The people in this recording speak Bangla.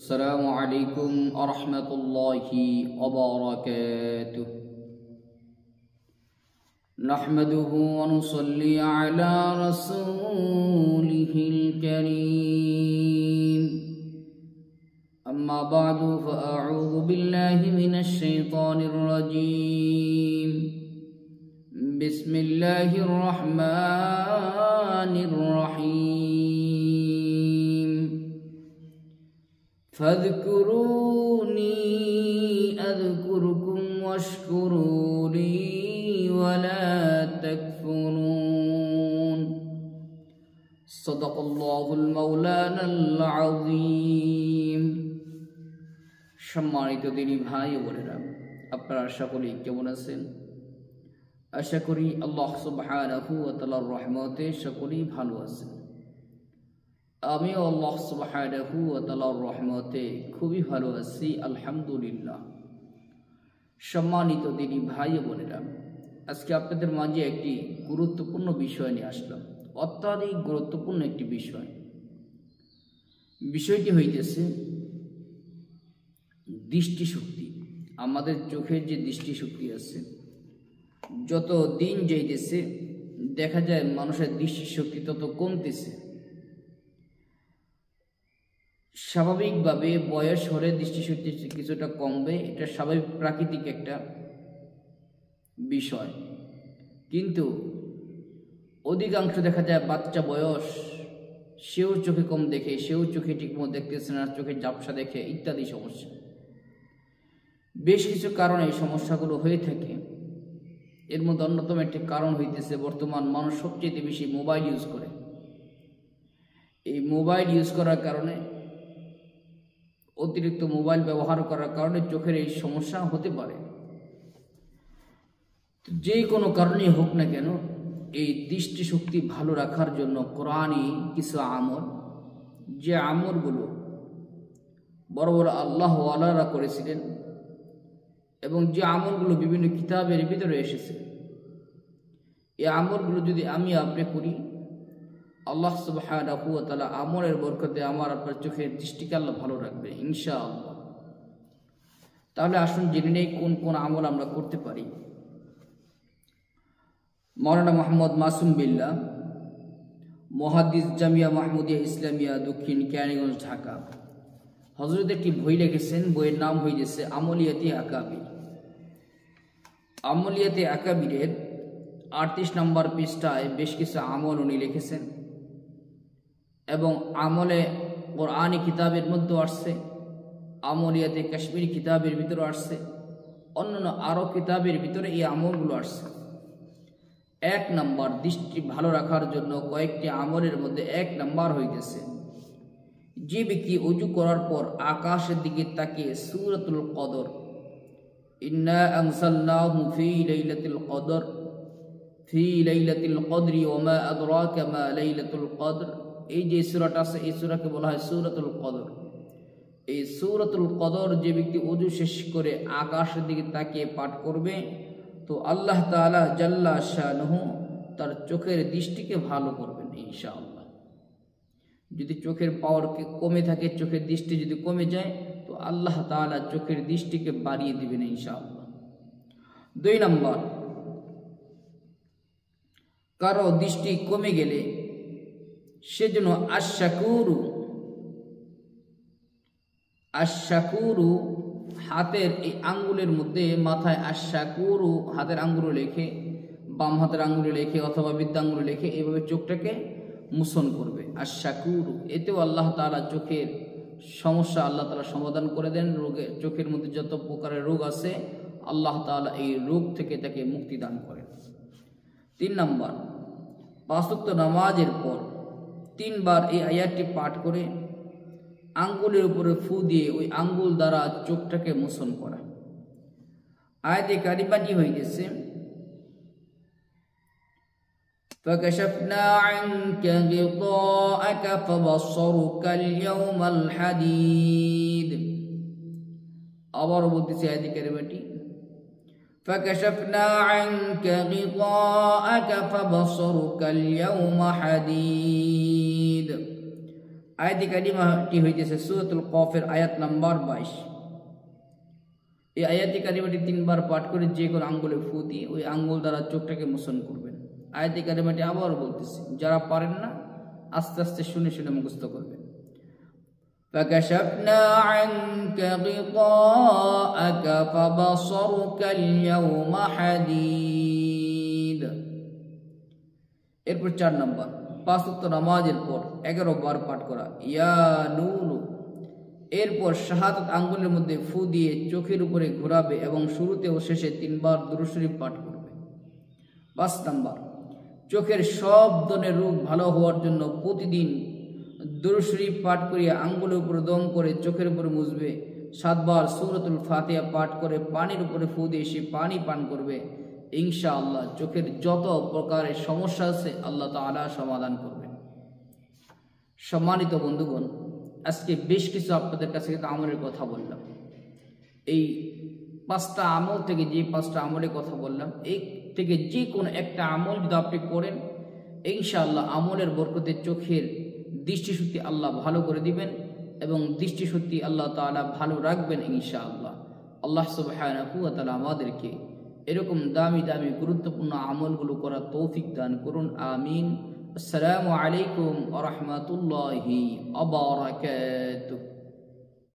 السلام عليكم ورحمة الله وبركاته. نحمده ونصلي على رسوله الكريم. أما بعد فأعوذ بالله من الشيطان الرجيم. بسم الله الرحمن الرحيم. فاذكروني أذكركم واشكروا لي ولا تكفرون. صدق الله المولانا العظيم. সম্মানিত দিনী ভাই ও বোনেরা, আপনারা সকলেই কেমন আছেন? আশা করি আল্লাহ সুবহানাহু ওয়া তাআলার রহমতে সকলেই ভালো আছেন। আমিও আল্লাহ সুবহানাহু ওয়া তাআলার রহমতে খুবই ভালো আছি, আলহামদুলিল্লাহ। সম্মানিত দিনী ভাই ও বোনেরা, আজকে আপনাদের মাঝে একটি গুরুত্বপূর্ণ বিষয় নিয়ে আসলাম, অত্যাধিক গুরুত্বপূর্ণ একটি বিষয়। বিষয়টি হইতেছে দৃষ্টিশক্তি। আমাদের চোখের যে দৃষ্টিশক্তি আছে, যত দিন যাইতেছে দেখা যায় মানুষের দৃষ্টিশক্তি তত কমতেছে। স্বাভাবিকভাবে বয়স হলে দৃষ্টিশক্তি কিছুটা কমবে, এটা স্বাভাবিক প্রাকৃতিক একটা বিষয়। কিন্তু অধিকাংশ দেখা যায় বাচ্চা বয়স, সেও চোখে কম দেখে, সেও চোখে ঠিকমতো দেখতেছে না, চোখে ঝাপসা দেখে, ইত্যাদি সমস্যা। বেশ কিছু কারণে এই সমস্যাগুলো হয়ে থাকে। এর মধ্যে অন্যতম একটি কারণ হইতেছে বর্তমান মানুষ সবচেয়ে বেশি মোবাইল ইউজ করে। এই মোবাইল ইউজ করার কারণে, অতিরিক্ত মোবাইল ব্যবহার করার কারণে চোখের এই সমস্যা হতে পারে। যে কোনো কারণেই হোক না কেন, এই দৃষ্টিশক্তি ভালো রাখার জন্য কোরআনে কিছু আমল, যে আমলগুলো বড় বড় আল্লাহ ওয়ালারা করেছিলেন এবং যে আমলগুলো বিভিন্ন কিতাবের ভিতরে এসেছে, এই আমলগুলো যদি আমি আপনি করি, আল্লাহ সুবহানাহু ওয়া তাআলা আমলের বরকতে আমার আপনার চোখের দৃষ্টিকে আল্লাহ ভালো রাখবে ইনশাআল্লাহ। তাহলে আসুন জেনে নেই কোন কোন আমল আমরা করতে পারি। মাওলানা মোহাম্মদ মাসুম বিল্লাহ, মুহাদ্দিস, জামিয়া মাহমুদিয়া ইসলামিয়া, দক্ষিণ কেরানীগঞ্জ, ঢাকা, হযরত একটি বই লিখেছেন। বইয়ের নাম হইতেছে আমলিয়াতে আকাবির। আমলিয়াতে আকাবিরের 38 নম্বর পৃষ্ঠায় বেশ কিছু আমল উনি লিখেছেন এবং আমলে কোরআনী কিতাবের মধ্যে আসছে, আমলিয়াতে কাশ্মীরি কিতাবের ভিতরে আসছে, অন্যান্য আরও কিতাবের ভিতরে এই আমলগুলো আসছে। 1 নম্বর, দৃষ্টি ভালো রাখার জন্য কয়েকটি আমলের মধ্যে 1 নম্বর হইতেছে, যে ব্যক্তি ওযু করার পর আকাশের দিকে তাকিয়ে সূরাতুল কদর, ইন্না আনসালনাহু ফি লাইলাতিল কদর, ফি লাইলাতিল কদরি ওয়া মা আদরাকা মা লাইলাতুল কদর, এই যে সূরাটা আছে, এই সূরাকে বলা হয় সূরাতুল কদর। এই সূরাতুল কদর যে ব্যক্তি ওযু শেষ করে আকাশের দিকে তাকিয়ে পাঠ করবে, তো আল্লাহ তাআলা জাল্লা শানুহু তার চোখের দৃষ্টিকে ভালো করবেন ইনশাআল্লাহ। যদি চোখের পাওয়ার কমে থাকে, চোখের দৃষ্টি যদি কমে যায়, তো আল্লাহ তাআলা চোখের দৃষ্টিকে বাড়িয়ে দিবেন ইনশাআল্লাহ। 2 নম্বর, কারো দৃষ্টি কমে গেলে সেজন্য আশ-শাকুরু হাতের এই আঙ্গুলের মধ্যে, মাথায় আশ-শাকুরু হাতের আঙ্গুলে লেখে, বাম হাতের আঙ্গুলে লেখে অথবা বৃদ্ধাঙ্গুলে লেখে, এইভাবে চোখটাকে মোচন করবে আশ-শাকুরু। এতেও আল্লাহ তাআলা চোখের সমস্যা আল্লাহ তাআলা সমাধান করে দেন। চোখের মধ্যে যত প্রকারের রোগ আছে, আল্লাহ তাআলা এই রোগ থেকে তাকে মুক্তি দান করেন। 3 নম্বর, 5 ওয়াক্ত নামাজের পর 3 বার এই আয়াতটি পাঠ করে আঙ্গুলের উপরে ফু দিয়ে ওই আঙ্গুল দ্বারা চোখটাকে মোচন করা। আয়াতে কারিমাটি হইতেছে, فكشفنا عنك غطاءك فبصرك اليوم الحديد। আবার বলতেছি আয়াতে কারিমাটি, فكشفنا عنك غطاءك فبصرك اليوم حديد। আয়াতে কারিমাটি হইতেছে সূরাতুল কফের আয়াত নাম্বার 22। এই আয়াতে কারিমাটি 3 বার পাঠ করে যে কোনো আঙ্গুলে ফু দিয়ে ওই আঙ্গুল দ্বারা চোখটাকে মোচন করবেন। আয়াতে কারিমাটি আবার বলতেছি, যারা পারেন না আস্তে আস্তে শুনে শুনে মুখস্থ করবেন। فكشفنا عنك غطاءك فبصرك اليوم حديد। এরপর 4 নম্বর 5 ওয়াক্ত নামাজের পর 11 বার পাঠ করা ইয়া নূর। এরপর শাহাদাত আঙ্গুলের মধ্যে ফু দিয়ে চোখের উপরে ঘোরাবে এবং শুরুতে ও শেষে 3 বার দুরূদ শরীফ পাঠ করবে। 5 নম্বর চোখের সব ধরনের রোগ ভালো হওয়ার জন্য প্রতিদিন দুরূদ শরীফ পাঠ করিয়া আঙ্গুলের উপরে দম করে চোখের উপরে মুছবে। 7 বার সূরাতুল ফাতিহা পাঠ করে পানির উপরে ফু দিয়ে সে পানি পান করবে। ইনশাআল্লাহ চোখের যত প্রকারের সমস্যা আছে আল্লাহ তাআলা সমাধান করবেন। সম্মানিত বন্ধুগণ, আজকে বেশ কিছু আপনাদের কাছে আমলের কথা বললাম। এই 5টা আমল থেকে যে 5টা আমলের কথা বললাম, এই থেকে যে কোনো একটা আমল যদি আপনি করেন ইনশাআল্লাহ আমলের বরকতে চোখের দৃষ্টিশক্তি আল্লাহ ভালো করে দিবেন এবং দৃষ্টিশক্তি আল্লাহ তাআলা ভালো রাখবেন ইনশাআল্লাহ। আল্লাহ সুবহানাহু ওয়া তাআলা আমাদেরকে এরকম দামি দামি গুরুত্বপূর্ণ আমলগুলো করার তৌফিক দান করুন, আমিন। আসসালামু আলাইকুম ওয়া রাহমাতুল্লাহি ওয়া বারাকাতুহু।